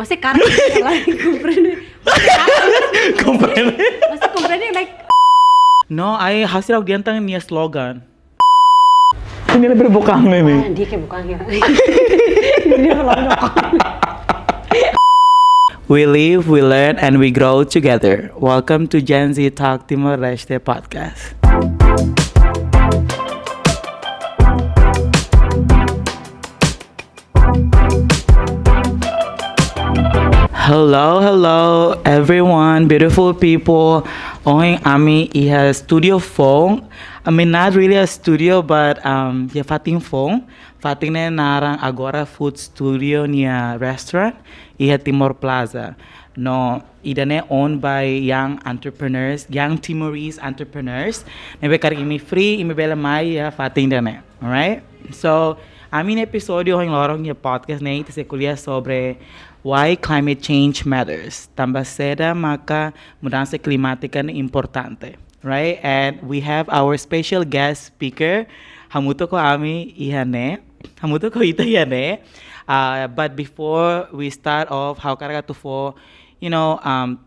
Masih karakter like comprende. Comprende? Masih comprende like. No, ay hasil aku diantang niya slogan. Ini lebih bukang nih. Dia kayak bukan ya. Dia malah We live, we learn, and we grow together. Welcome to Gen Z Talk Timor Leste podcast. Hello everyone, beautiful people. Oi, Ami iha studio phone. I mean, not really a studio, but ya fating phone. Fating ne narang agora food studio nia restaurant iha Timor Plaza. No, idane owned by young entrepreneurs, young Timorese entrepreneurs. Nebe kar imi free, imi bela mai ya fating dane. Alright? So, Ami episódio em lorong ya podcast ne ite se kuliah sobre why climate change matters. Tambah seda maka mudança climática é importante, right? And we have our special guest speaker, hamuto ko ami ihane, hamuto ko ita ihane. But before we start off, how karaga to for,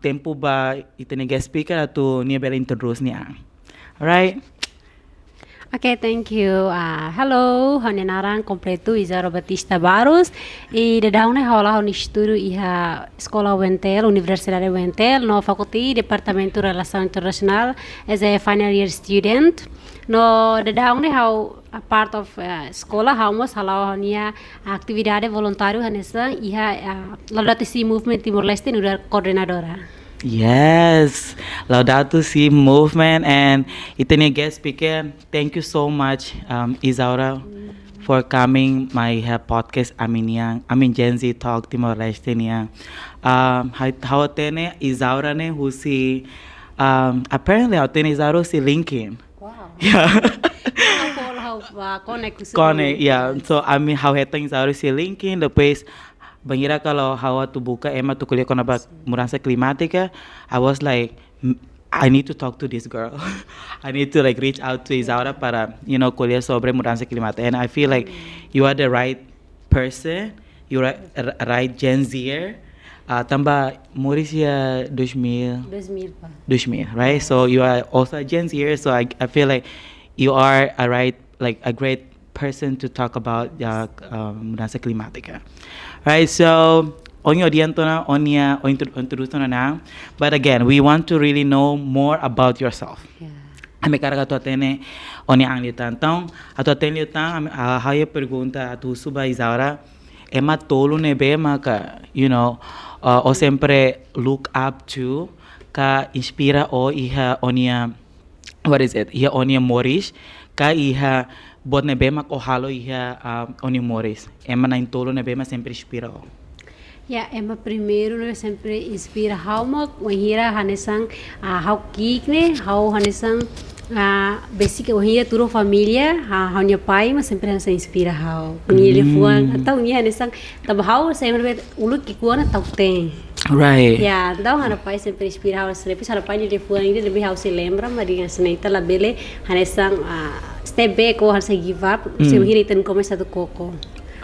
tempo ba ita ni guest speaker atu niya bela introduce niya. Alright? Okay, thank you. Hello, Honenarang completo Izaro Batista Barros e dadang hola hon estudo iha Escola Wentel, Universidade Wentel, no Faculty Departamento Relação Internacional as a final year student. No dadang how a part of escola hamos halau honia atividade voluntário hanesa iha Laudato Si Movement Timor-Leste nudar coordenadora. Yes, Laudato Si movement, and itini guest speaker. Thank you so much, Isaura, for coming my podcast. Amin Gen Z Talk Timor Leste niya. How tene Isaura ne husi apparently how tene Isaura si LinkedIn. Wow. Yeah. Connect. Yeah. So how hetang Isaura si LinkedIn depois. Bangira kalau hawa tu buka ema tu kuliah kona ba mudança climática, I was like, I need to talk to this girl. I need to like reach out to Isaura para, kuliah sobre mudança climática. And I feel like you are the right person, you are right Gen Zer. Tambah Mauricia 2000, right? So you are also a Gen Zer, so I feel like you are a great person to talk about mudança climática. Right, so onyo dianto na onya o introduce na. But again, we want to really know more about yourself. Yeah. Ame karaga to atene onya ang litan. Então, ato atene litan haya pergunta atu suba Isaura ema tolo nebe maka, o sempre look up to ka inspira o iha onya iha onya Moris ka iha bot nebe mak o halo iha onya Moris. Ema na intolo nebe ma sempre inspira o. Yeah, Emma primeiro né sempre inspira how mak wahira hanesang how kikne how hanesang basic wahira turo família how nya pai mas sempre hanesang inspira how ni lefuan atau ni hanesang tab how sempre ulu kikuana tau tem. Right. Yeah, então hana pai sempre inspira how sempre hana pai ni lefuan ini lebih how se lembra mas dengan seneita la bele hanesang step back or hanesang give up se wahira ten começa do coco.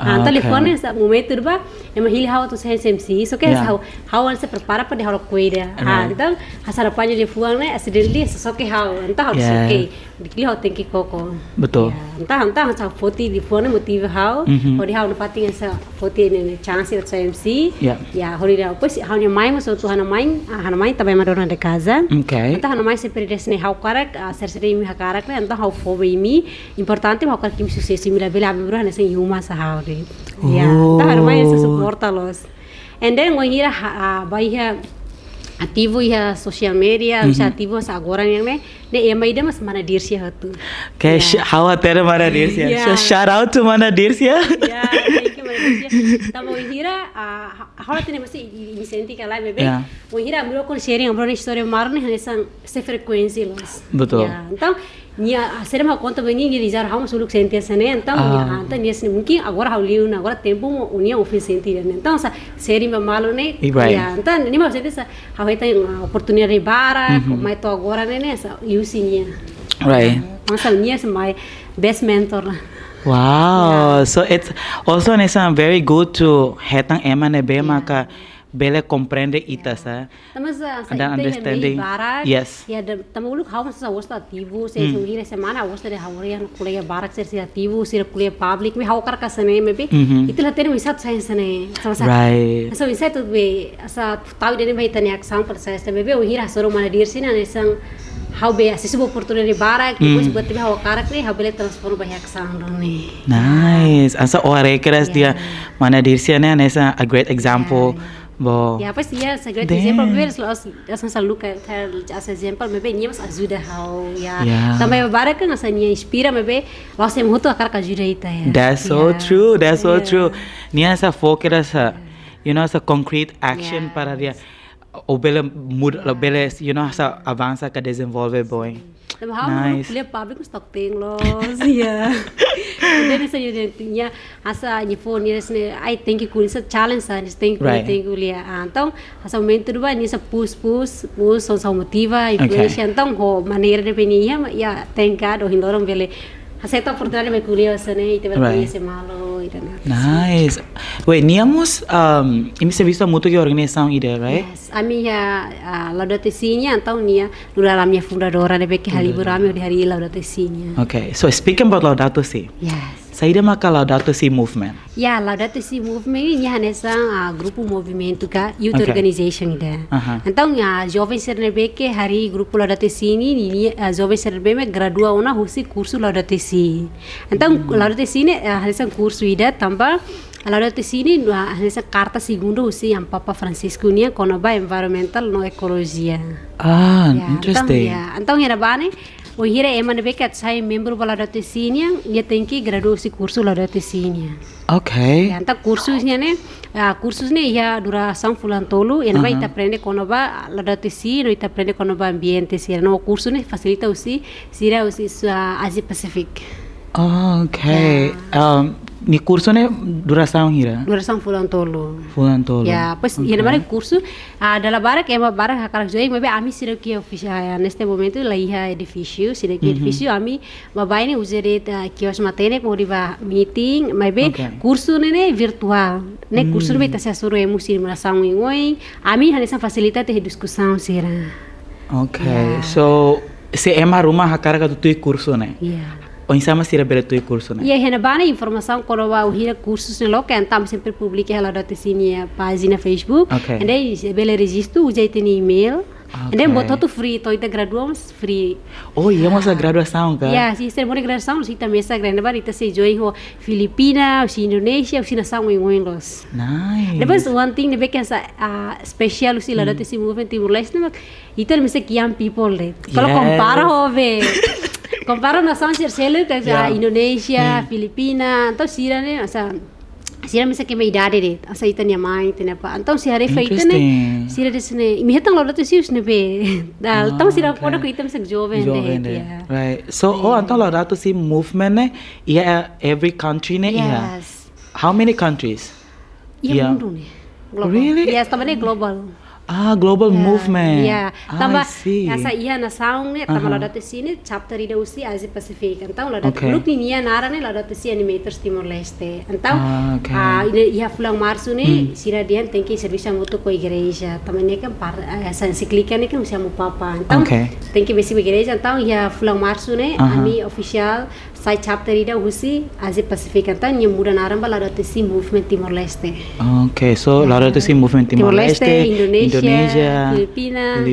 Telefone sa momento ba é mahili hawa tu sai SMC so que hawa se prepara para hawa cuida então hasara panyo de fuang né acidentally so que hawa então hawa so que dikli hawa tem que coco betul então sa foto de fuang né motive hawa hori hawa no pating sa foto ne chance da SMC ya hori da pois hawa mai mas tu hana mai também madona de casa então hana mai se predesne hawa karak serseri mi hakarak né então hawa fobe mi importante hawa karak mi sucesso mi la bela abro né sem uma sa hawa entah ramai yang suporta los. And then wahira baia ativo ia social media, bisa ativo sa agora yang ne ema ida mas mana dirsia hatu. Kayak hawa tere mana dirsia. So shout out to mana dirsia. Yeah, thank you mana dirsia. Tamo wahira hawa tene masih incenti kala bebe. Wahira ambil kon sharing ambil história marne hanesan se frequência los. Betul. Então nia serem conta bem ni dizar how suluk sentia sene então então nia mungkin agora how liu agora tempo unia ofin sentia então sa seri malo ne ya então ni mau sentia sa how eta oportunidade bara mai to agora ne sa usinya right masa nia my best mentor. Wow, so it's also very good to hetang ema nebe maka bele comprende ita sa. Dan understanding. Yes. Ya, tamo ulu how sa hosta ativo, se hira semana hosta de hawrian kuliah barak ser ativo, ser kuliah public, me how karka sane maybe. Itulah tene wisat saya sane. Right. So wisat tu be asa tahu dene be tani example saya maybe o hira soro mana dir sina nesang how be asisu opportunity barak, depois buat be how karak ne how bele transform ba yak sang ne. Nice. Asa ore keras dia mana dir sina nesa a great example. Ya, pues ya, a great example. Maybe selalu kayak as example, maybe niya mas ajuda how ya. Também bara kan asa niya inspira, maybe você muito akar ajuda ita ya. That's so true. That's so true. Niya sa focus sa, you know, sa concrete action para dia. O bele mood, o bele, you know, sa avança ka desenvolve boy. Nice. Kuliah public stock ting los, ya. Dan sa yun niya asa ni phone ni resne I think ku sa challenge sa ni think kuliah. Então asa momento ba ni sa push so motiva influência então ho maneira de penia ya thank God o hindoron bele aceita oportunidade me kuliah sa ne ite conhece malo ita. Nice. Wait, niamos ini serviço muito que organização ide, right? Yes. A minha Laudato Si-nya então nia dura minha fundadora de Beke Haliburami de hari Laudato Si-nya. Okay, so speaking about Laudato Si. Yes. Saída maka Laudato Si movement. Yeah, Laudato Si movement ini hanesa grupo movimento ka youth organization ida. Então jovens serbeke hari grupo Laudato Si ini jovens serbeme gradua una husi curso Laudato Si. Então Laudato Si ini hanesa curso ida tambah Laudato Si ini hanesa carta segundo husi yang Papa Francisco nia konoba environmental no ecologia. Interesting. Então era bane o hira emane bekat saya membro Laudato Si nya dia tenki graduasi kursus Laudato Si nya. Okay. Ya, anta kursusnya ne kursusnya ya duração fulan tolu e vai aprende konoba Laudato Si, no ita aprende konoba ambiente sira no curso ne facilita usi sira usi Asia Pacific. Okay. Ni curso ne duração hira? Duração fulan tolu. Fulan tolu. Ya, pues okay. Yana bara curso dalam bara que ema bara hakarak joy, maybe ami sira que oficial neste momento la iha edifício, sira que edifício ami babai ne usere kios matene ko riba meeting, maybe curso ne virtual. Ne curso ne ta suru emu sira meração ingoi, ami hanesa facilita te discussão sira. Okay. So se ema rumah hakarak tu curso ne. O insama sira bere tu curso né? E aí bana informação quando o hira cursos no local então sempre publica ela Laudato Si na página Facebook. E daí bele registro usa tem e-mail. E daí botou tu free, então ita graduamos free. Oh, ia masa graduação ka? Ya, si cerimônia graduação si também essa grande bana ita se join ho Filipina, o Indonesia, o nação em los. Nice. Depois one thing de que essa special o Laudato Si movement Timor-Leste, ita me se young people le. Kalau compara ho ve compara nação terceira que Indonesia, Filipina, então sira né, asa sira me que me idade de, asa ita minha mãe, tem apa. Então se hari feita né, sira desne, me hetang Laudato Si usne be. Então sira pode que ita me jovem de. Right. So então Laudato Si movement né, ia every country né ia. How many countries? Ia mundo né. Really? Yes, também global. Global movement. Yeah. Tambah asa iha nasaung ne tambah Laudato Si ne chapter ida usi Asia Pacific. Então Laudato look ni nia nara ne Laudato Si animators Timor-Leste. Então iha fulang março ne sira dian tem que serviço muito com a igreja. Também ne kan essa encíclica ne kan usia mu papa. Então tem que besi igreja. Então iha fulang março ne ami official sai chapter ida usi Asia Pacific. Então nia muda naramba Laudato Si movement Timor-Leste. Okay, so Laudato Si movement Timor-Leste, Indonesia, Filipina.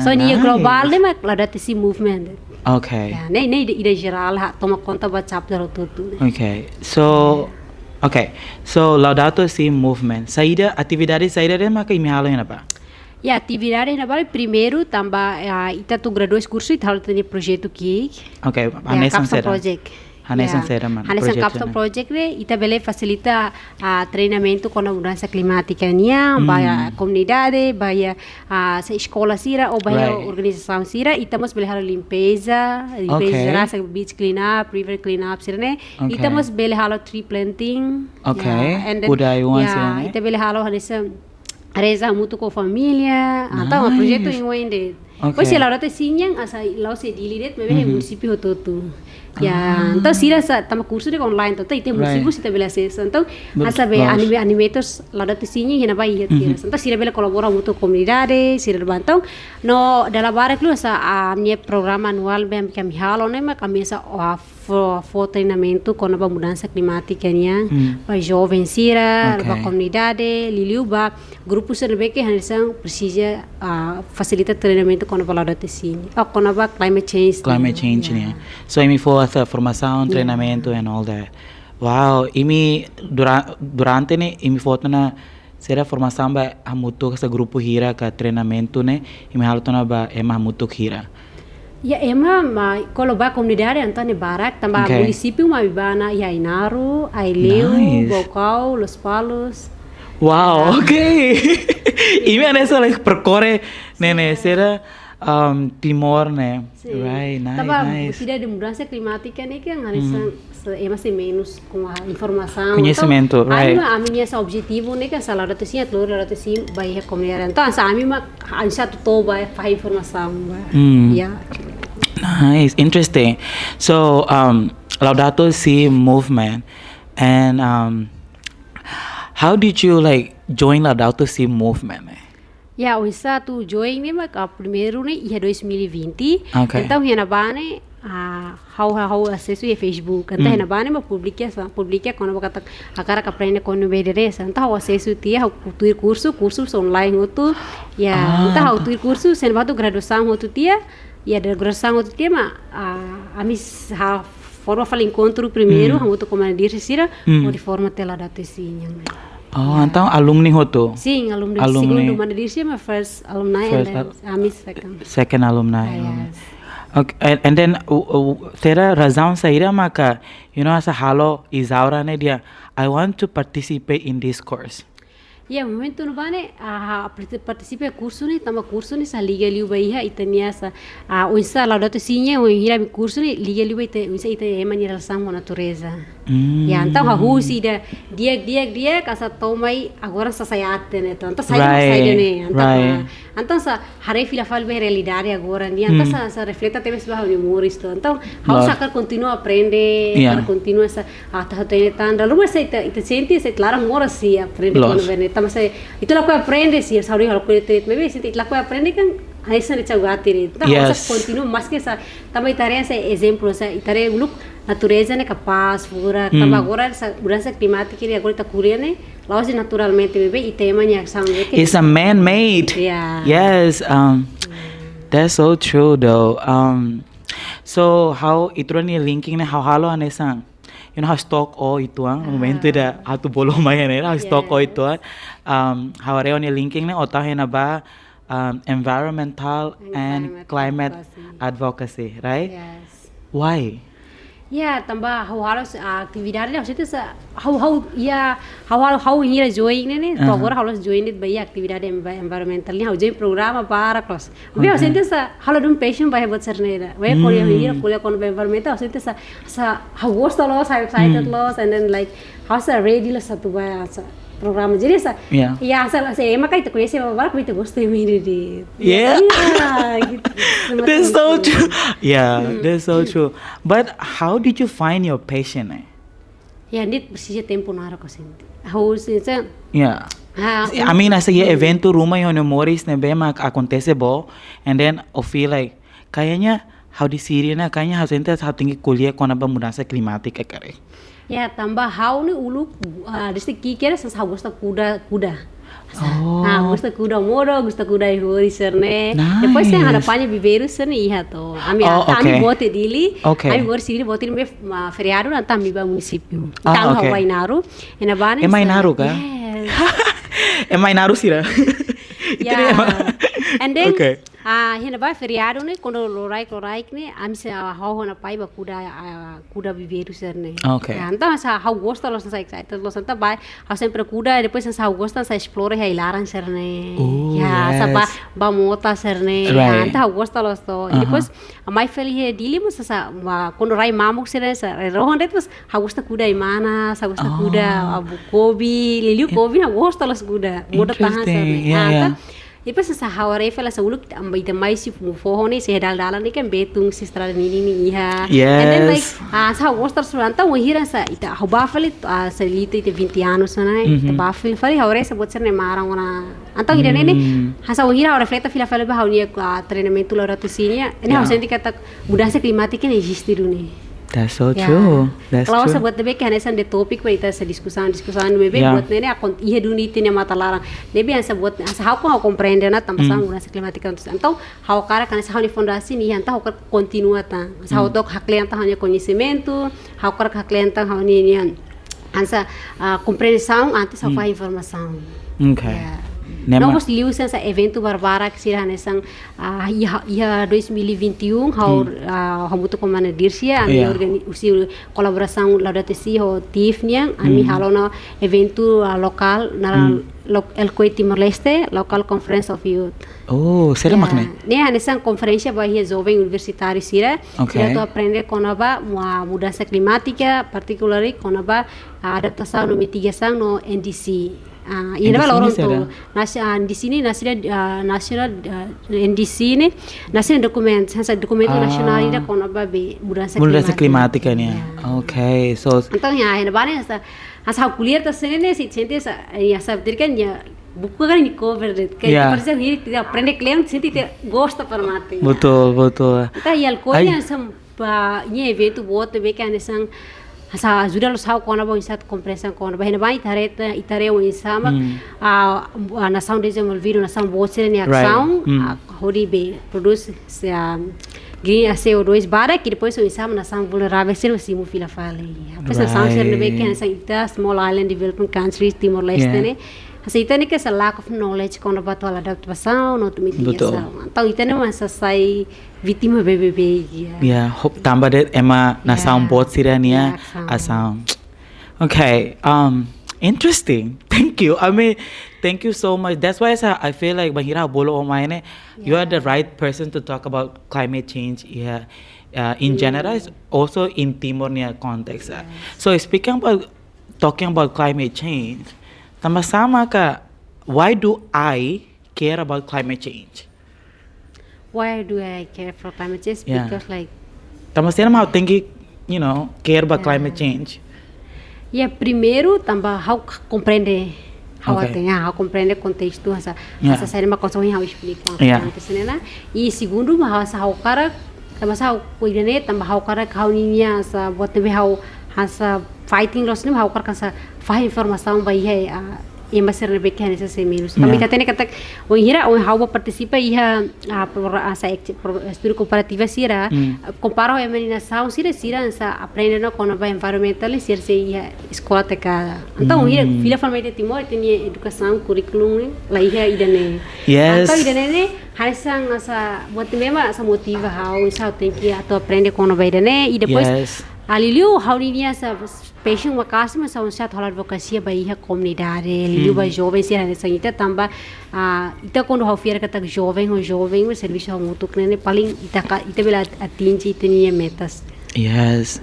So niya global ne mak Laudato Si movement. Okay. Ya, ne ida geral ha toma conta ba chapter tutu. Okay. So Laudato Si movement. Saída atividade saída de maka imihalo na ba? Ya, atividade na ba primeiro tamba ita tu graduas curso ita tem projeto ki. Okay, anesan sera. Project. Hanesan sera man. Hanesan Capstone Project ne ita bele facilita treinamento com a mudança climática nia, ba comunidade, ba sa escola sira ou ba organização sira, ita mos bele halo limpeza rasa beach clean up, river clean up sira ne. Ita mos bele halo tree planting. Budayuan sira ne. Ita bele halo hanesa reza muito com família. Então, o projeto em Wende. Pois se Laudato Si asa lau se dilidet mebe município todo. Ya, então sira sa tama curso de online, então tem músicos que bela sesa. Então asa be animators lá da tisinha hina vai tira. Então sira bela colabora muito com comunidade, sira bantão. No dalla bara club sa a minha programa anual bem que me halo, né, mas começa a for treinamento com a mudança climática nia, para jovens sira, para comunidade, liliuba, grupos que hansan precisa facilitar treinamento com a palavra tisinha. Com a climate change. Climate change nia. So imi for formação, treinamento and all that. Wow, imi durante ne imi foto na será formação ba hamuto sa grupo hira ka treinamento ne imi halo na ba ema hamuto hira. Ya kalau ba komunidade antane barak tambah município mabibana Yainaru, Aileu, Bocau, Los Palos. Wow, okay. Imi anessa like percorre nene será timor né. Right, nice. Tambah tidak de mudança climática ne que anessa masih menos com a informação. Conhecimento, right. A minha esse objetivo ne que essa lá da sim, tudo lá da sim, vai a comunidade. Então, essa a minha ansa tudo vai faz informação. Yeah. Nice, interesting. So, Laudato Si movement, and how did you like join Laudato Si movement? Ya, uisa tu join ni mak primeiro ni ia 2020. Então hena bane how acesso e Facebook. Então hena bane ma publica quando kata agora que aprende com no BDRS. Então o acesso tia tu cursos online outro. Ya, então tu curso sen batu graduação outro tia. Ya da graduação outro tema amis forma fala encontro primeiro, outro como dir sira ou de forma tela da tesinha. Oh, então alumni hoto? Sim, alumni. Segundo mana dir sira first alumni and then amis second alumni. Yes. Okay, and then tera razão saíra maka, you know, asa halo Isaura ne dia, I want to participate in this course. Ya, momento no bane participe curso ni tama curso ni sa liga liu baiha itania sa uisa Laudato Si o hira mi curso ni liga liu ite uisa ite emani relação com a natureza. Ya, então a husi da dia kasa tomai agora sa sayate ne então sai ne então sa harei fila fal be realidade agora ni então sa refleta teve sebagai memoris então harus akan continua aprende para continua sa atau tanda luar sa ite senti sa claro mora si aprende con veneta mas itu lah kau aprende sih saudi kalau kau itu maybe sih itu lah kau aprende kan Aisa ne chagati re. Então vamos continuar mais que essa também tarefa esse exemplo essa itare look natureza ne capaz fora também agora essa mudança climática que agora está correndo lá se naturalmente bebê e tema nya ação it's a man-made. Yes, that's so true though. So how itu ni linking ne how halo anesang. You know how stock o itu momento da atu bolo mai ne how stock o itu how reo ni linking ne otah na ba environmental and climate advocacy, right? Yes. Why? Ya, tambah harus aktivitas lah. Itu how hira join ni. Agora harus join it bagi aktivitas environmental ni. How join program para kelas. Biar itu kalau dum passion bagi buat sernera. Bagi kuliah kon environmental. Itu how was the loss, how excited loss, and then like how ready lah satu bagi program jadi ya saya makai itu kuliah saya baru itu gosto ini di gitu. That's so true. That's so true. But how did you find your passion? Ya, ini precisa tempo nara ko senti. Harus itu. I mean, asa evento rumah yang memories ne bem acontece bo, and then I feel like kayaknya how di Syria na kayaknya harus ente harus tinggi kuliah kona mudança climática kare. Ya, tambah how ni ulu deste kikira sa gosta kuda. Gosta kuda moro, gosta kuda hori serne. Depois tem harapanha viveiro serne iha to. Ami bote dili. Ami bor siri bote me feriado na tambi ba município. Tang Wainaru. Ena bane. É Wainaru ka? É Wainaru sira. And then hina ba feriado ne quando lorai ne am se how na pai ba kuda viveiro serne. Então sa how gosta los sa excited los anta ba how sempre kuda depois sa how gosta sa explore hai laran serne. Sa ba mota serne. Anta how gosta los to. Depois mai feliz dili mo sa quando rai mamuk serne sa rohon depois how gosta kuda imana sa gosta kuda abu kobi liliu kobi na gosta los kuda moda tahan serne. Depois essa hora fala sa uluk ita mais si forro ne se dal ni kan betung si estrada ni iha. And then like sa gostar suranta o hira sa ita hauba fali sa lita ita 20 anos na ita bafil fali hora sa botser ne marang ona. Então ida ne sa o hira hora fleta fila fala ba haunia treinamento la ratusinya. Ini hau senti kata mudança climática não existe duni. That's so true. That's Kalau true. sa buat debe kan essa de topik ba ita sa diskusan bebe buat nene akon iya duni tinha mata larang. Debe sa buat sa hau ko compreender na tambah mudança climática. Então hau cara kan sa hau ni fondasi ni anta hau continua ta. Sa hau dok hak klienta hau ni conhecimento, hau cara hak klienta hau ni ansa compreensão antes hau faz informação. Okay. Nós lius essa evento barbara que será nessa ia 2021 hau muito comanda dirsia ami organizasi kolaborasi Laudato Si ho TIF-nya ami halona evento lokal na El Timor Leste Local Conference of Youth. Oh, será makna? Né nessa conferência vai jovem universitário sira tu aprender konaba mudança climática, particularmente konaba adaptação no mitigação no NDC. Ini adalah orang tu. Di sini nasional NDC ini nasional dokumen, dokumen nasional ini dah kona babe mudança climática ni. Okay, so. Então ini bani asa kuliah tu sini ni sente ya saber kan ya buku kan ni cover det. Kayak persen ini tidak aprende klien sente tidak gosta permati. Betul. Kita ya alkoholnya ini evento buat bekan nesang asa ajuda los hau kona ba insat compreensão kona ba hena itare o insama a nação desenvolvida nação boa ni ação hori be produce green CO2 bara que depois o insama nação vulnerável ser o simu fila fale apes nação ser ne be que essa ita small island developing countries Timor Leste ne asa ita ni que essa lack of knowledge kona ba to adaptação no mitigação então ita ne masa sai vítima BBB hope tambah det ema nasaum bot sirania asam. Okay, interesting. Thank you. I mean, thank you so much. That's why I feel like Bahira bolo omaine, you are the right person to talk about climate change. In general, also in Timor nia context. So talking about climate change, tambah sama ka, why do I care about climate change? Why do I care for climate change? Because like tambah mau thinking, care about climate change. Primeiro tambah how compreende how compreende contexto essa série uma coisa how explicar e segundo mas how cara tambah how cuidane tambah how cara how ninya essa buat how asa fighting loss ni how cara asa faz informação vai masih lebih kan essa seminus. Kami tadi kata hira how participa asa estudi comparativa sira compara a nação sira asa aprendendo com a environmental sira escola tecada. Então hira filha família Timor tinha educação curriculum lá idane. Yes. Então idane harisang asa buat mesmo asa motiva how tem que aprender com a idane e depois aliliu how niya sa passion wakas mas sa unsa thola advocacia ba iha comunidade liu ba jovem sira nessa ita tamba ita quando how fiera kata jovem o serviço mutu krene paling ita bela atinge tinha metas. Yes.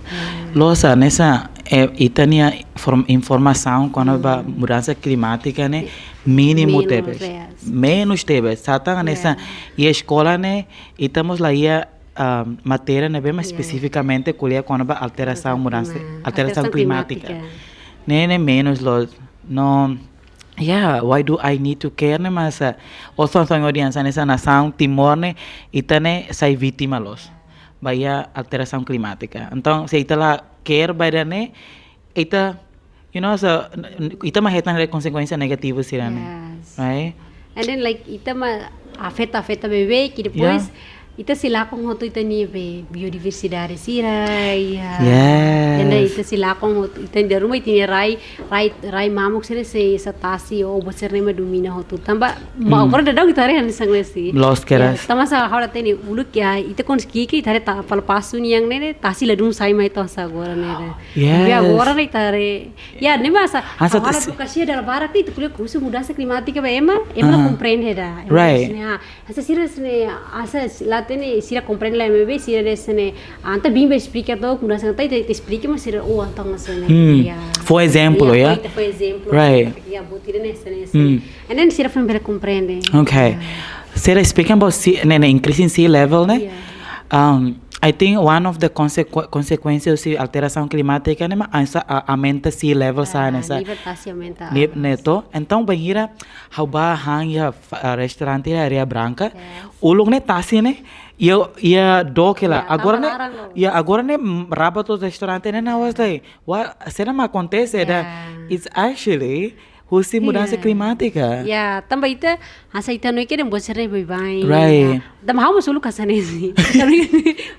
Losa nessa itania informação quando ba mudança climática né mínimo tebes menos tebes sata nessa e a escola né estamos lá matéria né bem mais especificamente colher quando a alteração climática né menos no why do I need to care né mas also são audiência nessa nação Timor né itane sai vítima los bahaya alteração climática então se ita lá care by né ita ita mahetan consequência negativa sira né right and then like ita afeta bebê que depois ita sila kong hoto ita ni biodiversidade sira and ita sila kong hoto ita di rumah ita ni rai mamuk sira sa tasi o bosser ne domina hoto tamba orang dadau kita rehan sang lesi lost keras tama sa hawla teni uluk ita kon ski tare ta palpasun yang ne tasi ladum sai mai to sa gora ne agora ne tare ne masa hawla advocacia dal barak itu kuliah kursus mudança climática ema compreende da right asa sira asa tene sira compreende la MB sira desne anta bimba explica to mudança tá te explica mas sira então nasane for example for example right botira nessa and then sira from better compreende okay sira speaking about increasing sea level né I think one of the consequences de alteração climática é aumenta sea level neto então banhira hauba hang restaurante area branca ulung ne tasi ne ia do kela agora ne rabato restaurante ne was like what será me acontece it's actually Husi mudança climática. Também ita ita não querem você bem. Right. Também how masulu kasanesi.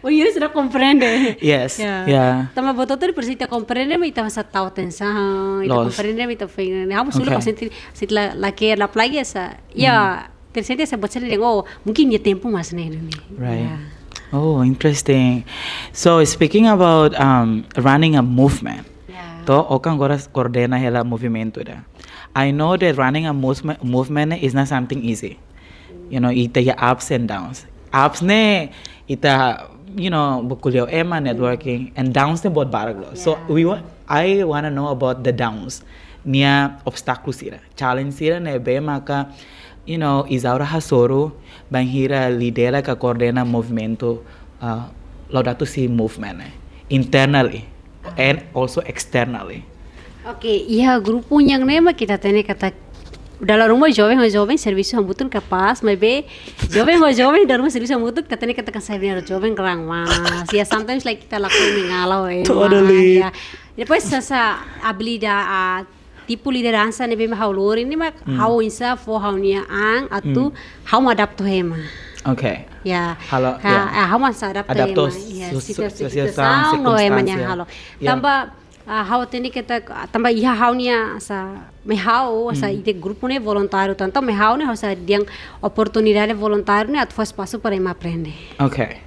O isso não compreende. Yes. Também botou tudo por ita compreende, mas ita masa tahu atenção, ita compreende, mas ita fing. How masulu kasanti sit la que la playa essa. Terceira essa você dengo mungkin ya tempo mas ne. Right. Oh, interesting. So speaking about running a movement. To okan agora coordena hela movimento da. I know that running a movement is not something easy. You know, ita ya ups and downs. Ups ne ita bukulyo networking and downs ne bot baraglo. So I want to know about the downs. Nia obstáculos ira. Challenge ira ne be maka isaura hasoro banhira lidera ka coordena movimento laudato si movement internally and also externally. Okay, grupo yang nema kita tene kata dalam rumah jovem serviço hambutul capaz, mas jovem dalam rumah serviço hambutul kita tene kata saya jovem kerang mas. Sometimes like kita lakuin mengalau Totally. Depois essa habilidade tipo liderança nebe haulor ini mak how insa for how nia atu how adapto hema. Okay. Halo. How mas adapto situação no emanya halo. Tambah how tene kita tambah how nia me how ide grupo ne voluntário tanto me how ne diang oportunidade voluntário ne atu faz passo para ema aprender. Okay.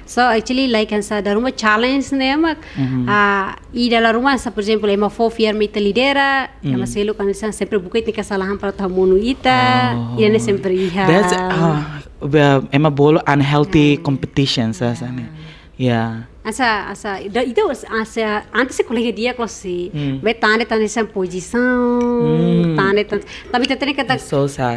So actually like dalam rumah challenge ne mak e dalam rumah por exemplo ema fiar me lidera ema selo kan sempre buka ita kesalahan para tamu ita ne sempre That's ema bolo unhealthy competition sana. Itu antes colega dia klasi, tane essa posição, tapi tane kata,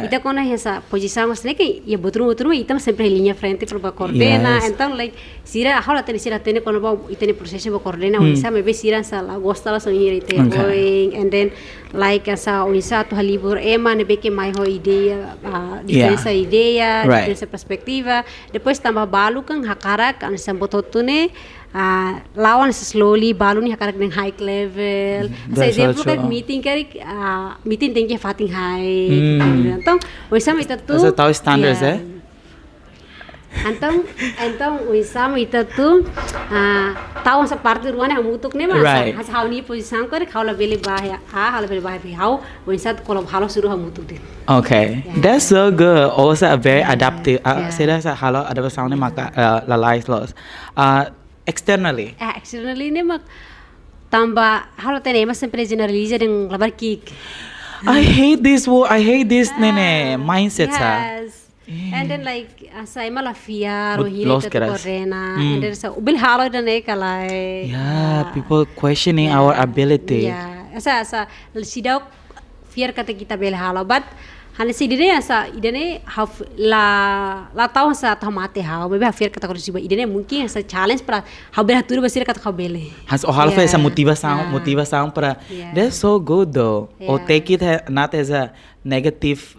ita kona essa posição mas que ia botrum ita sempre linha frente para coordena, então like sira hala tane kono ba ita processo ba coordena, unsa me be sira sala gosta la sonhira ite going and then like essa unsa tu halibur ema ne be que mai ho ideia, diferença ideia, diferença perspectiva, depois tambah balu kan hakarak an sambototune lawan slowly balu ni hakarak neng high level. Saya exemplo kan meeting meeting tinggi fating high. Então, wisam itu tu. Asa tahu standards Então, wisam itu tu tahu asa parte ruangan yang mutuk ne mas. Asa hau ni posição kau kau lebih bahaya. Hau lebih bahaya. Hau wisam kalau halo suruh mutuk din. Okay, that's so good. Also a very adaptive. Saya rasa halo ada sound maka lalai loss. Externally ni mak tambah halo tene mas sempre generaliza dengan labar kick. I hate this nene mindset and then like asa ema la fiar o hile te correna and then so bil halo dane kalai people questioning our ability asa sidau fiar kata kita bel halo but hanya si idene la tahu tahu mate hau bebe fiar kata korsi ba idene mungkin challenge para hau beratur basir kata kau bele has halfa essa motivação para that's so good though or take it not as a negative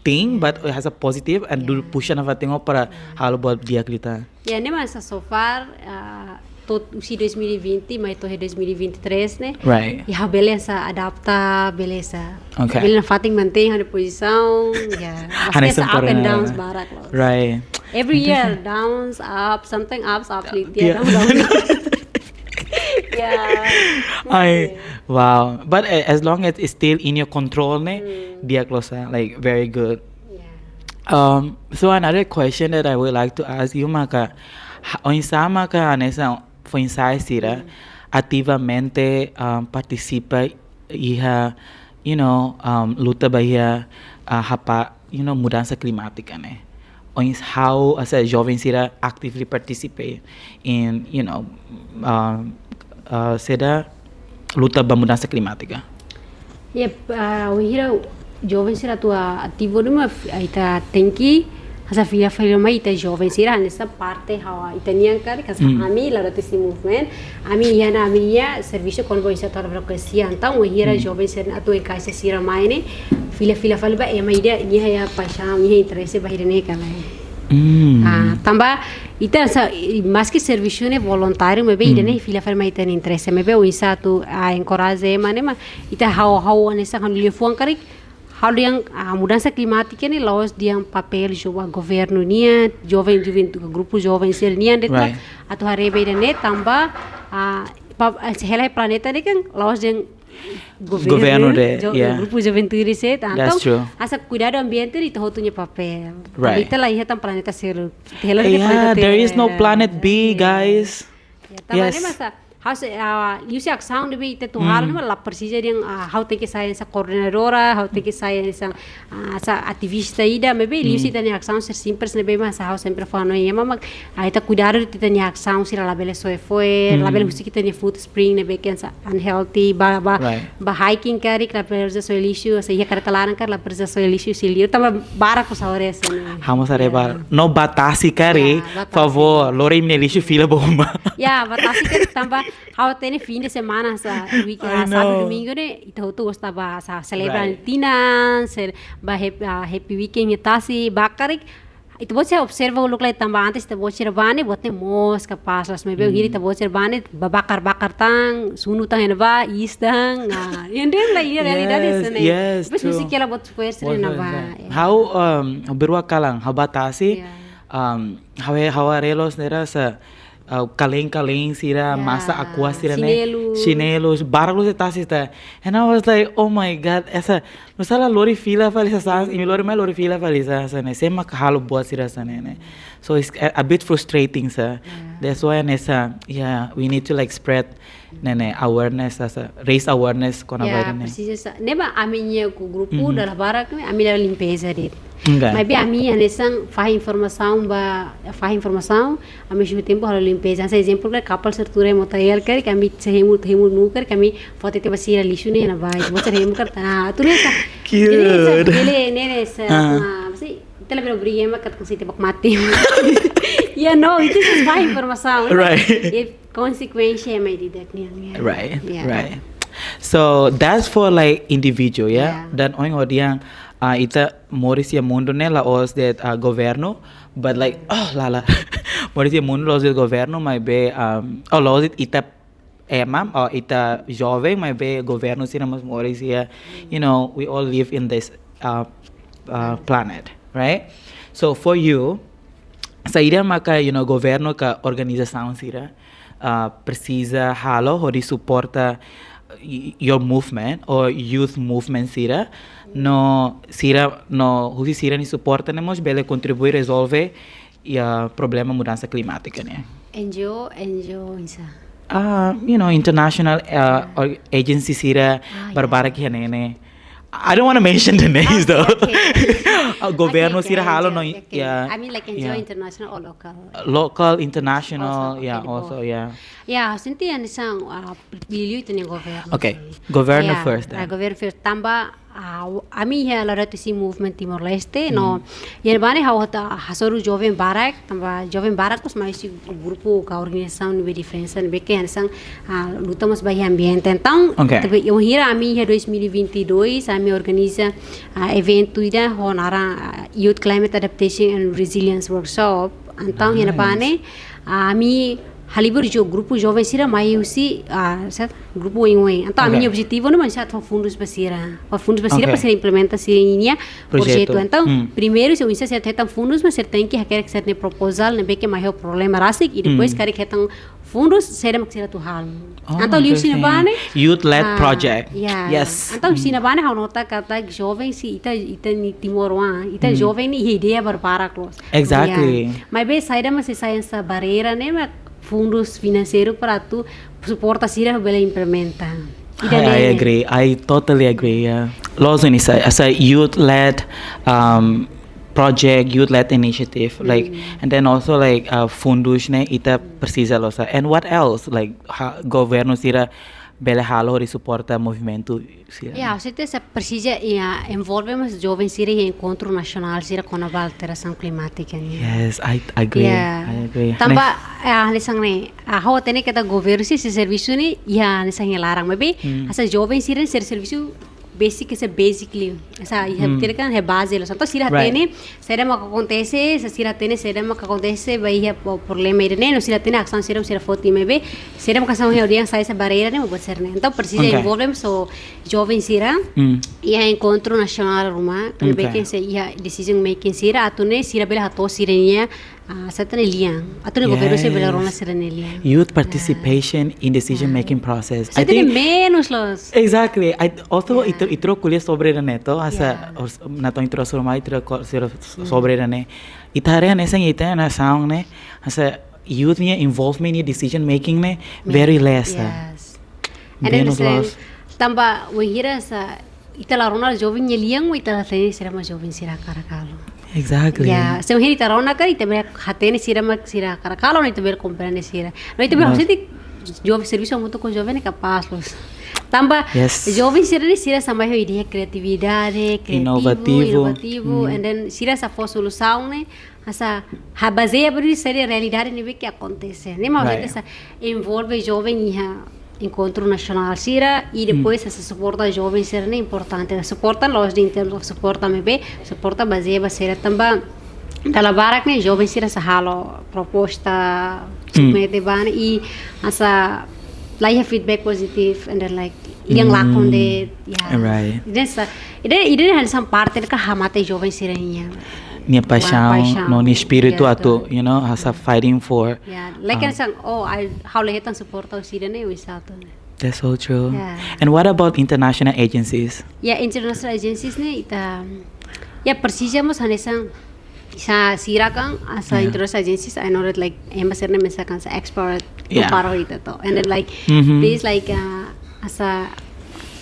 thing but it has a positive and do push na fatingo para halo buat dia kita ne mas so far usi 2020, mas itu 2023 né? Right. E a beleza adapta, beleza. Okay. Beleza fating mantém a posição, Mas up and downs barak loh. Right. Every year downs, up, something ups, down. Wow. But as long as it's still in your control ne, dia close like very good. So another question that I would like to ask you maka sama ka nessa foi sira ativamente participa iha luta bahia hapa mudança climática né on how as a jovem sira actively participate in, seda luta ba mudança climática. Hira jovem sira tua ativo numa ita tenki asa filha mai ita jovem sira nessa parte hawa ita niangkar kasa ami la desse movement ami ia serviço convoiça tora advocacia então hira jovem sira atu em casa sira mai ne filha falba e mai dia ni ya paixão ni interesse bahira ne kala tamba ita mas que serviço ne voluntário me be ne filha falba ita ne interesse me be o isa tu a encoraje mane ma ita hawa nessa kan lifuang karik hal yang mudança climática ni laos dia papel joga governo nia jovem grupo jovem ser nia detla atau harebe ne tamba helai planeta ni kan laos yang governo grupo juventude se então asa cuidado ambiente ni to hotunya papel ita lah ia tam planeta ser there is no planet B guys yes masa house usi aksang de ite to hal ma la precisa yang how take saya essa coordenadora how take saya essa ativista ida me be usi tani aksang ser simples ne be mas how sempre fano e mama aita cuidar de tani aksang sira la bele foi la bele usi tani food spring ne be kensa unhealthy ba hiking kari la perza so lixo essa ia cartalaran kar la perza so lixo silio tama bara ko saore essa vamos areba no batasi kari favor lore me lixo fila bomba batasi kari tamba how tem fim de semana sábado domingo ne itu tu gostava celebrar tina happy weekend tasi bakarik itu você observa o local também antes de você bane bote mosca passas me beu hiri de você bane bakar tang sunu tang ena istang endem la ia realidade essa né mas não sei que ela bot força na how berua kalang how batasi how relos nera sa kaleng sira masa aqua sira chinelos barros e tasita and I was like oh my god essa no sala lori fila falisa sans e lori mai lori fila falisa né sema halo boa sira né so it's a bit frustrating sir that's why nessa we need to like spread awareness raise awareness kona baira né precisa neba aminha com grupo da barak aminha limpeza dele mas bem a minha nessa faz informação ao mesmo tempo a limpeza esse exemplo que couple sertura motael kar kami sehemu nu kar kami foto te basira lixo ne na vai você remo kar tu nessa ele nessa você tela bero brigema kat kasi te bak mati no it is faz informação right consequência é mais didak right so that's for like individual dan orang ita Mauricia mundo ne la os det governo but like lala Mauricia mundo los del governo mai be los ita emam or ita jovem mai be governo sina mas Mauricia we all live in this planet right so for you saída maka governo ka organização sira precisa halo hori suporta your movement or youth movement sira husi sira ni suporta nemos bele contribuir resolve problema mudança climática né NGO isa international agency sira barbara ki né I don't want to mention the names though. Governo sira halo no I mean like NGO international or local. Local, international, also. Sinti yan isang pilio ito ni governo. Okay, governo first. Governo first. Tamba ami ya la si movement Timor Leste no yerbane hasoru jovem barak tamba jovem barak pos mais grupo ka organização de diferença be que sang lutamos bem ambiente então eu hira ami ya 2022 ami organiza evento ida honara youth climate adaptation and resilience workshop então yerbane ami halibur grupo jovem sira mai usi grupo ingwe então a minha objetivo não é só fundos basira para ser implementação projeto então primeiro se eu insa ser tem fundos mas tem que querer que ser proposal né que mais o problema rasik e depois querer que tem fundos será que será tu hal então liu sinabane youth led project yes então sinabane hau nota kata jovem si ita ni timoroan ita jovem ni ideia barbara close exactly mas bem saída mas sai essa barreira né fundos financeiros para tu suporta sira bela implementar. I agree. I totally agree. Laws in as a youth-led project youth-led initiative like and then also like fundusnya ita precisa losa and what else like governo sira bele halo ri suporta movimento sira. Certeza precisa envolve mais jovens sira em encontro nacional sira com a alteração climática. Yes, I agree. I agree. Tamba nisang ne how tene kita governo si serviço ni nisang larang maybe asa jovens sira ser serviço basic is basically essa tira kan é base lo santo sira tene sira ma acontece sira tene sira ma acontece vai é problema ire no sira tene ação sira foti mebe sira ma ação reunião sai essa barreira né pode ser né então precisa envolver so jovem sira e a encontro nacional ruma mebe que se ia decision making sira atune sira bela hato sira nia satane liang atune governo se bela rona sira liang youth participation in decision making process I think menos los exactly I also itro kuliah sobre neto asa nato itro surma itro sobre ne itare ne sang ita na sound ne asa youth nia involvement in decision making ne very less and then tamba wihira sa itala rona jovem liang itala tene sira ma jovem sira karakalo. Exactly. Yeah, se mujer itarona kari tabe hatene sira karakalo ni tabe comprende sira. No tabe hositi jovem serviço muito com jovem capaz los. Tamba jovem sira sama ideia criatividade, inovativo and then sira sa for solução né asa baseia por seria realidade nível que acontece. Nem mais essa envolve jovem encontro nacional sira e depois essa suporta jovens sira é importante suporta los de interno suporta mebe suporta baseia sira também dalam barak ne jovens sira sa halo proposta submete ban e asa like feedback positive and then like yang lakon de right dessa ide handsome parte ka hamate jovens sira minha paixão no espírito atu you know asa fighting for like sang how lehetan suporta sira ne wisato that's so true and what about international agencies international agencies ne ita precisamos hanesang sa sira kang asa international agencies I know that like embassy ne mesakan sa expert paro ita to and then like this like asa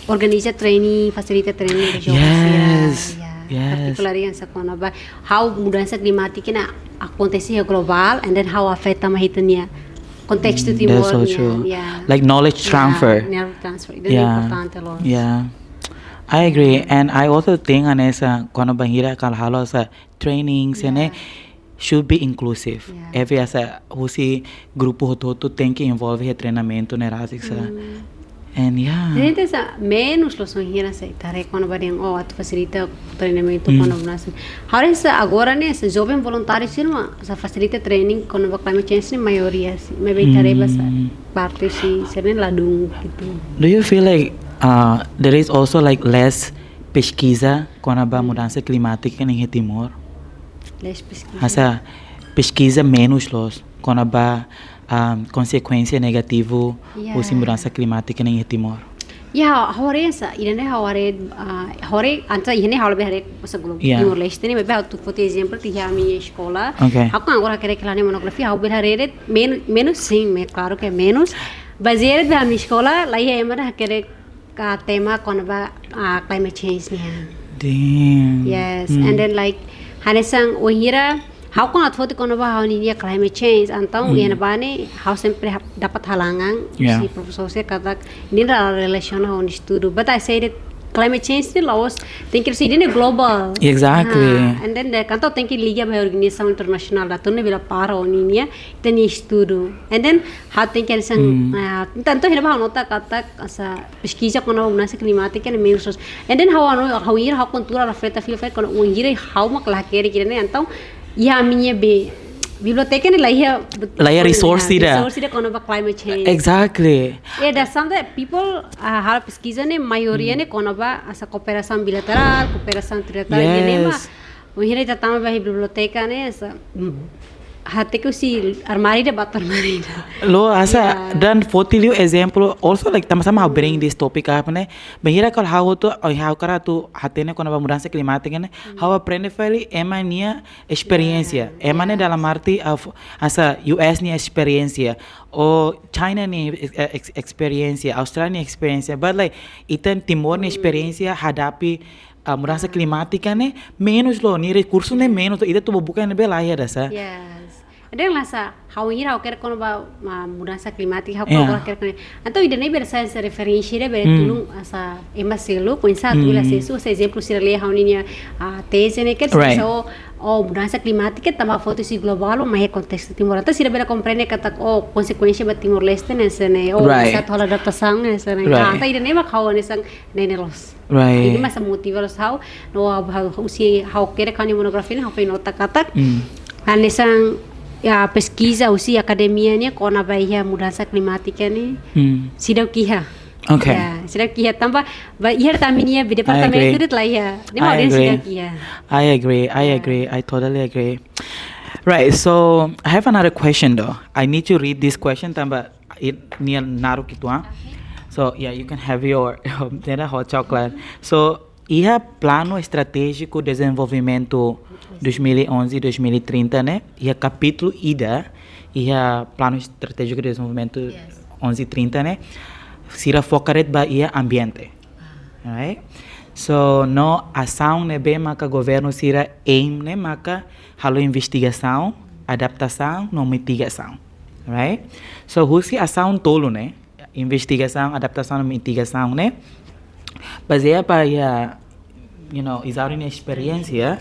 organiza training facilita training de jovens particularly sa kono ba how mudança climática na acontece global and then how afeta mahitanya contexto timor that's so true like knowledge transfer importante lo I agree and I also think anesa kono bahira kal halo sa trainings ene should be inclusive every asa husi grupo hoto tem que envolve treinamento ne rasik sa and gente sa menos los sonhira sa tare quando variam atu facilita treinamento quando nasce agora agora né sa jovem voluntário sirma sa facilita training quando vai climate change ne maioria si me tare basa parte si seren ladung gitu do you feel like there is also like less pesquisa quando ba mudança climática em Timor less pesquisa asa pesquisa menos los quando ba consequência negativo usi mudança climática em Timor. Hore sa irene hore anta ihne halbe hare sa globo Timor Leste ne mebe tu foto exemplo ti a minha escola aku agora querer clane monografia halbe hare menos sim me claro que menos baseado da minha escola lá ia emara querer ka tema quando ba climate change ne yes and then like hanesang ohira how kon atfoti kono ba how ni climate change antau ia bane how sempre dapat halangan si professor se kata ni relation ho estudo but I say that climate change ni laos tem que ser global exactly and then the kanto tem que liga ba organização internacional da tone vira para oninia tem estudo and then how tem que sang tanto hira ba nota kata asa pesquisa kono mudança climática ne menos and then how ir how contura afeta fio fa kono ir how mak la querer ne antau minha biblioteca ni laia resource ida kono ba climate change exactly that's something that people hal pesquisa ne maioria ne kono ba asa cooperação bilateral cooperação trilateral ne ma uhira tatama ba biblioteca ne asa hati ko si armari de batar armari lo asa dan fotilio exemplo also like sama-sama bring this topic apa ne bahira kal how to how kara tu hatene kono ba mudança climática ne how aprende fali emania experiência emane dalam arti of asa US ni experiência o China ni experiência Australia ni experiência but like itan Timor ni experiência hadapi mudança climática né menos lo ni recurso né menos ida tu bukan ne bela ya dasa. Yes. Ada yang lasa hau ira hau kera kono ba mudança climática hau kono kera kono. Então ida nem bersa essa referência ida ber tulung asa emaselo pensa tu la sesu esse exemplo sira le hau ninya tese ne ker so mudança climática tama foto si global mas contexto Timor Leste sira bera compreende kata consequência ba Timor Leste nesse ne essa tola adaptação nesse ne tá ida nem ba hau nesse ne los. Right. Ini masa motiva los hau no hau si hau kera kani monografia hau nota kata anesang ya pesquisa usi academia ni kona bahia mudança climática ni sidau kiha. Okay. Ya, sidau kiha tambah bahia taminia di departamento itu lah ya. Ni mau dia sidau kiha. I agree. I totally agree. Right. So I have another question though. I need to read this question tambah ni naruh gitu So yeah, you can have your hot chocolate. So ia plano estratégico de desenvolvimento 2011-2030 né? Ia capítulo IDA, ia plano estratégico de desenvolvimento 1130 né? Sira focaret ba ia ambiente. Right? So no ação né bem maka governo sira aim né maka halo investigação, adaptação, no mitigação. Right? So husi ação tolo né? Investigação, adaptação, mitigação né? Baseado para exaurir a experiência,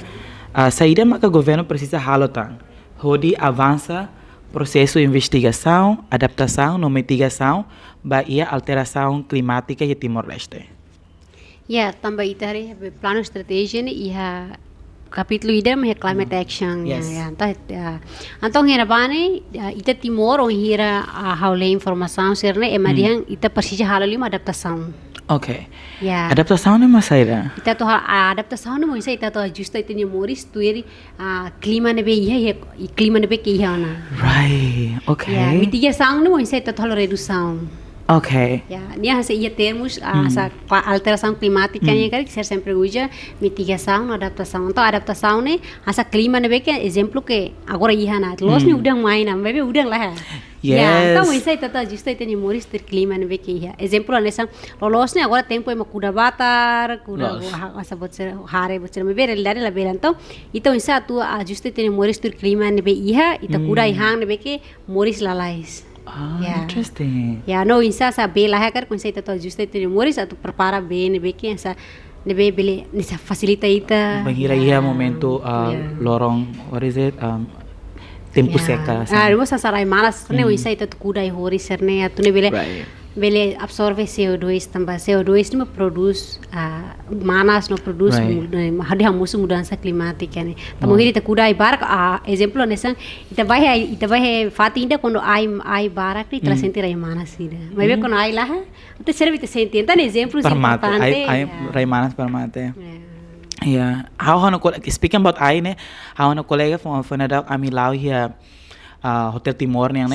saída maka governo precisa halotan, hodi avança processo de investigação, adaptação, no mitigação, baia alteração climática e Timor-Leste. Ya, também itari plano estratégia e capítulo ida me climate action ya então hera bane ita Timor on hera haule informação serne emadian ita precisa halali uma adaptação. Okay. Yeah. Adaptação é masaira. Ita to adaptação não é ita to ajusta ita moris tueri clima nebe ia e clima nebe que ia na. Right. Okay. Yeah. Mitigação não é ita to redução. Okay. Yeah. Nia hasa ia termos essa alteração climática nia que ser sempre uja mitigação, adaptação. Então adaptação né essa clima nebe que exemplo que agora ia na. Los ni udang main am bebe udang lah. Yes. Então isso aí tá justo aí tem moris ter clima nebe que ia. Exemplo nessa lolos ne agora tempo é kuda batar, kuda asa botser hare botser me bere lare la bere então isso tu justo tem moris ter clima nebe ia ita kuda ihang nebe que moris lalais. Interesting. Ya, no insa sa bela hacker kun sa ito ajuste te moris atu prepara bene beke sa nebe bele nisa facilita ita. Bahira iya momento lorong what is it? Tempo seca. Rimo sa sarai malas ne insa ita tu kuda i hori serne atu ne bele absorve CO2 tambah CO2 ini produz manas no produz hadi hamusu mudança climática ne tamo hiri ta kuda i barak exemplo nessa ita vai fati inda quando ai barak ni tela sentir ai manas ida mas quando ai lá ita serve te sentir então exemplos importante ai manas permate. Yeah. How speaking about ai ne how na colega von da ami lau hier Hotel Timor ne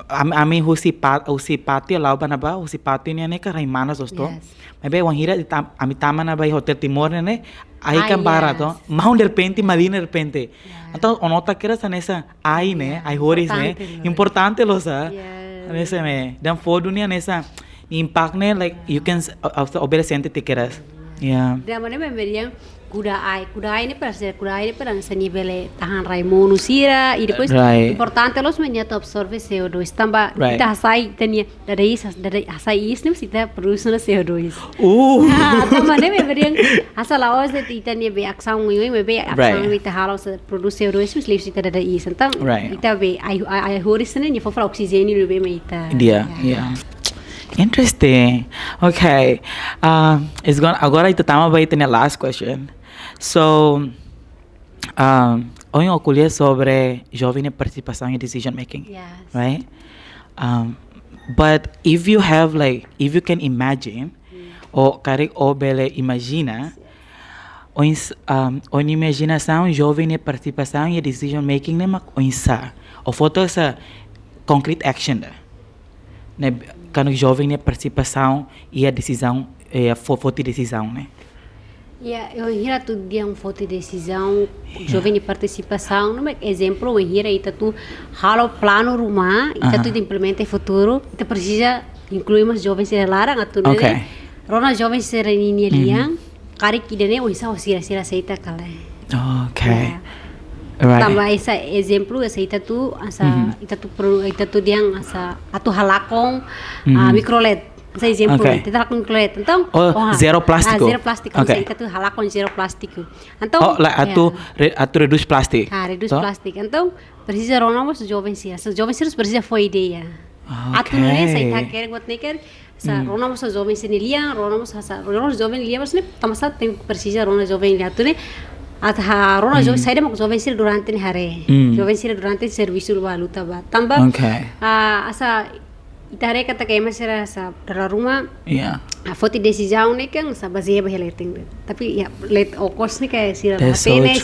ami husi pati lau banaba husi pati ne ka raimanas osto maybe wan hira ami tama na bai Hotel Timor ne ai kan barato mau de repente malina de repente então onota que essa nessa ai ne ai horis ne importante losa nessa me dan fodo ne nessa impact ne like you can obedecente te queras dia mana memberiam kuda ai ini para nessa nível tahan raimono sira e depois importante los menhata absorve CO2 tambah kita hasai tenia dari hasai is nem kita produção CO2 tambah nem memberiam asal laos de titania be aksang me be aksang kita halos produz CO2 mas livre kita dari is então kita be ai horis ne ni for oxigênio be me ita Interesting. Okay. Agora ito tama ba ito na last question. So, hoy oculé sobre jovem participação em decision making. Yes. Right? But if you can imagine, o kare o bele imagina, o imaginação jovem participação em decision making ne mak oinsa. O foto sa concrete action da. Ne quando jovem participação e a decisão foto de decisão, né? Eu hira tu dia foto de decisão jovem de participação, no exemplo eu hira ita tu halo plano rumah ita tu implementa futuro ita precisa incluir mais jovens se larang atu né? Rona jovens se reuniam kari kidane isa sira seita kale. Okay. Right. Tambah isa exemplo seita tu asa ita tu diang asa atu halakong microLED. Sa exemplo, ita halakong microLED. Então, zero plástico. Zero plástico. Okay. Ita tu halakong zero plástico. Então, atu reduz plástico. Reduz plástico. Então, precisa ronamos jovens sira. Sa jovens sira precisa foi ideia. Atu ne sa ita quer got neker sa ronamos sa jovens sinilia, ronamos jovens lia mas ne tamasa tem precisa ronamos jovens lia tu ne atha rona jovens saída mak jovens sira durante ne hare. Jovens sira durante serviço luta ba. Tambah asa itare kata kema sira sa dalam rumah. Foto decisão ne kan sa baseia ba heleting. Tapi ya let okos ne kayak sira atene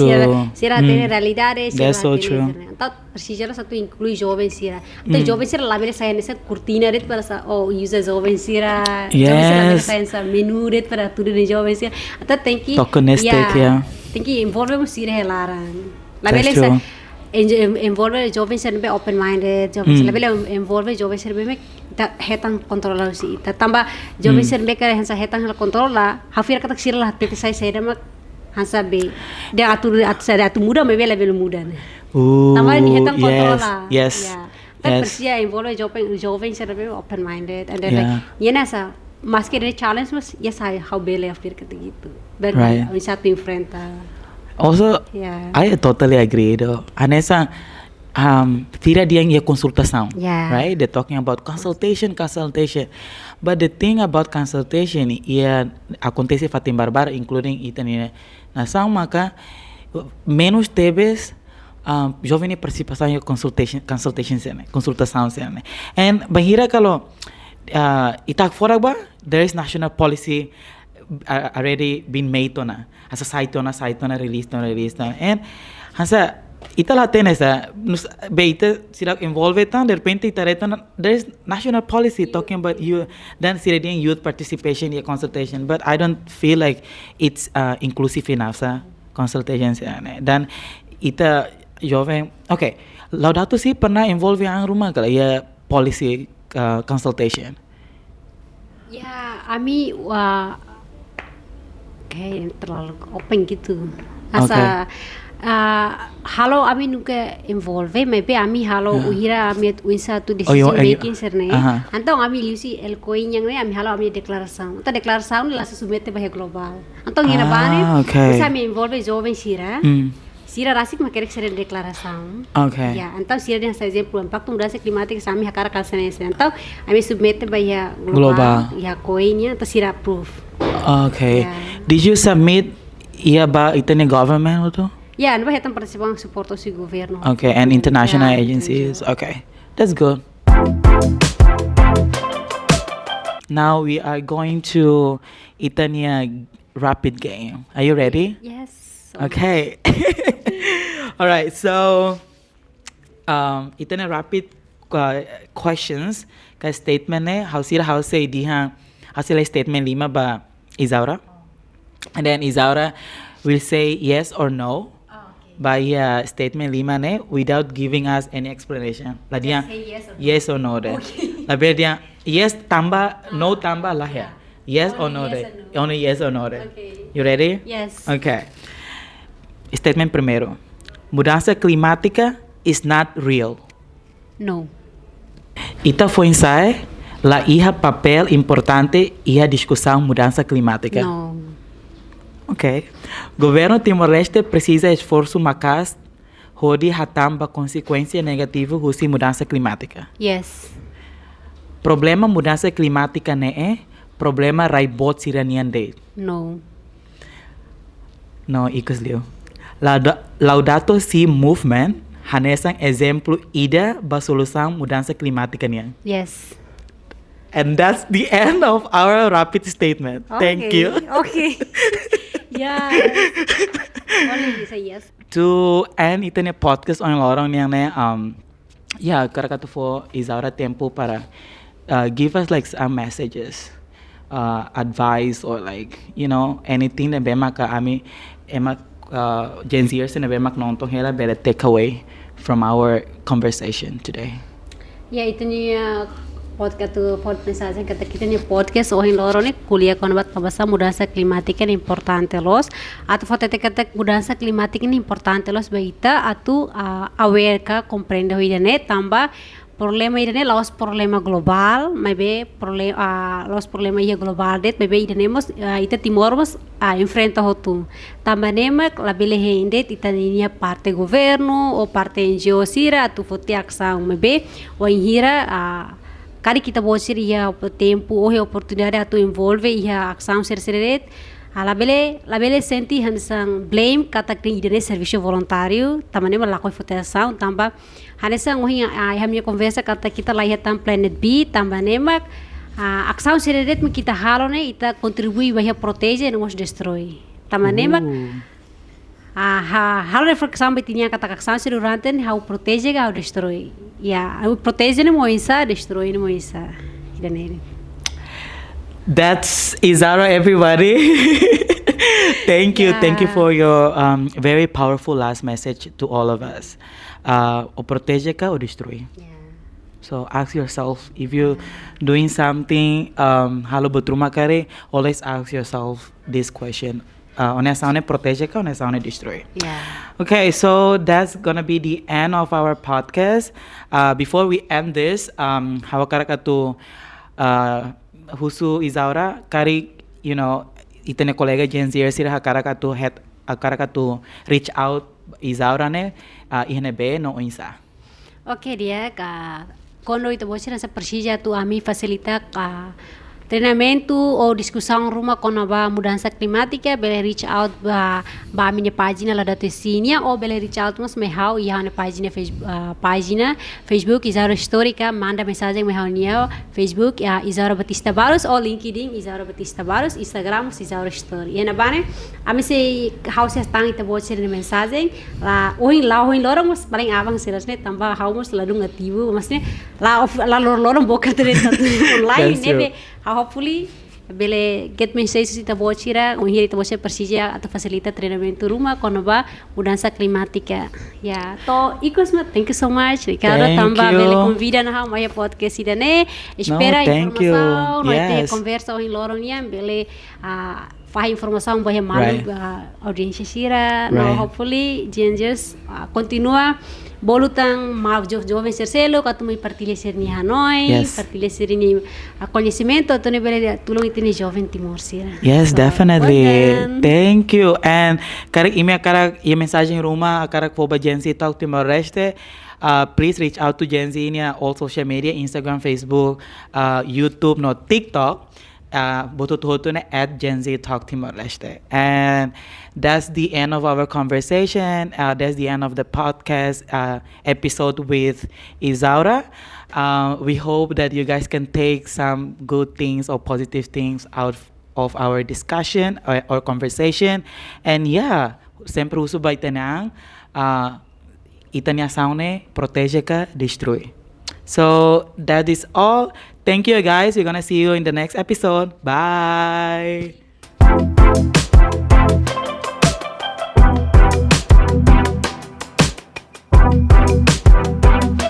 sira atene realidade sira. That's so true. Então precisa satu inclui jovem sira. Então jovem sira lá saya nessa cortina red para sa usa jovem sira. Jovem sira saya sa menu red para tudo de jovem sira. Então tem que tem que envolver o sira helaran. Lá beleza envolve jovem sira be open minded. Jovem sira bela envolve jovem sira be hetang controlar si. Tambah jovem sira be kare hansa hetang controla. Hafir kata sira lah tete saya mak hansa be. Dia atu muda me bela muda ne. Tambah ni hetang controla. Yes. Tapi persia envolve jovem sira be open minded and then like yena sa maski dari challenge mas yes how bela hafir kata gitu. Right. Satu enfrenta. Also, I totally agree though. Anessa, tidak dia yang consultação, right? They're talking about consultation. But the thing about consultation, acontece fatim barbar, including ita ni nação maka menos teves jovem participação em consultação sene. And bahira kalau itak fora ba, there is national policy already been made na asa site na release and hasa itala tenesa beita sila involved tan de repente itaretan there is national policy talking about you then sila din youth participation in consultation, but I don't feel like it's inclusive enough sa consultation dan ita jovem okay Laudato si pernah involve ang rumah kala ya policy consultation ami kayak terlalu open gitu. Asa halo ami nuke involve, maybe ami halo uhira ami uisa tu decision making serne. Antong ami liusi el coin yang ne ami halo ami declaração. Ta declaração la se submete bahe global. Antong hina bane, uisa ami involve jovem sira. Sira rasik makerek sira declaração. Ya, então sira dia sa exemplo impacto mudança climática sa ami hakara kalsene. Então ami submete bahe global. Ya coinnya ta sira proof. Okay. Did you submit ba itong government to? Yeah, ano ba hetang participang suporto si gobyerno. Okay, and international agencies. Okay. That's good. Now we are going to itanya rapid game. Are you ready? Yes. Okay. All right. So itanya rapid questions ka statement ne how say diha hasil statement 5 ba Isaura, and then Isaura will say yes or no by statement 5 ne without giving us any explanation. Lah dia yes or no deh. Lah dia yes tambah no tambah lah ya. Yes or no deh. Only yes or no deh. You ready? Yes. Okay. Statement primero. Mudança climática is not real. No. Ita foi ensaio la iha papel importante iha discussão mudança climática. No. Ok. Governo Timor-Leste precisa esforço macas hodi hatamba consequência negativa husi mudança climática. Yes. Problema mudança climática ne problema raibot siranian de. No. No, ikus liu. Laudato Si movement hanesang exemplo ida ba solução mudança climática niya. Yes. And that's the end of our rapid statement. Okay. Thank you. Okay. Yeah. Only say yes. To end itanya podcast on lorong yang ne kata for Isaura tempo para give us like some messages, advice or like anything that bema ka ami emak Gen Zers na bemak nontong hela better take away from our conversation today. Yeah, itanya podcast kata kita nih podcast ohin loro nih kuliah konobat kabasa mudança climática nih importante los atau foto kata mudança climática nih importante los baita atau aware ka compreende hoidane tambah problema idane los problema global maybe problema los problema ia global det maybe idane mos ita timor mos enfrenta hotu tambah nemak labele hendet ita ninya parte governo ou parte NGO sira atu foti aksang maybe o hira kali kita bosir ia tempo ou oportunidade atu envolve ia aksang ser labele senti hansang blame kata kring idane serviço voluntário tambah nemak lakoi foti aksang tambah Hanesa ngohi hamnya conversa kata kita lahiatan planet B tambah nemak aksau seredet me kita halone ita kontribui bahia protege não os destrói tambah nemak halo reflek sampai tinya kata aksau seruranten hau protege ga destrói ya hau protege ne moisa destrói ne moisa idanere. That's Izara, everybody. Thank you for your very powerful last message to all of us. O protege ka o destrui. So ask yourself if you're doing something halo betruma kare, always ask yourself this question. One saune protege ka, one saune destrui. Okay, so that's gonna be the end of our podcast. Before we end this, hawakara ka to husu Isaura kari, you know, itene kolega Gen Z sira hakara ka to reach out Isaura ne ihne be no insa. Okay dia quando ito bosir sa persija tu ami facilita treinamento ou discussão rumah quando ba mudança climática bele reach out ba minha página lá da Tessinia ou bele reach out mas me hau ia na página Facebook Isaura Histórica manda mensagem me hau nia Facebook Isaura Batista Barros ou LinkedIn Isaura Batista Barros Instagram Isaura Story e na bane ami se hau se tang ito bosir na mensagem lá oin lorong mas paling abang silas ne tambah hau mas ladung ativo mas ne lá lorong boca treta online nebe hopefully bele get mensagem ita bocira hira ita bocira persija atau facilita treinamento rumah quando ba mudança climática to ikosma thank you so much Ricardo tamba bele convida na hau maya podcast ida ne espera informação noite conversa em lorongnya bele faz informação bahia malu audiência sira hopefully just continua bolutang mau jovem sercelo katu mai partilha ser ni Hanoi partilha ser ni conhecimento to ne bele tulong itini jovem Timor sira. Yes, definitely. Thank you. And karak ime karak ia mensagem rumah karak foba Gen Z Talk Timor Leste. Please reach out to Gen Z in all social media, Instagram, Facebook, YouTube, no TikTok. Botototune at Gen Z Talk Timor Leste. And that's the end of our conversation. That's the end of the podcast episode with Isaura. We hope that you guys can take some good things or positive things out of our discussion or conversation. And sempre uso ba itanang itanya saune protege ka destrui. So that is all. Thank you guys. We're gonna see you in the next episode. Bye.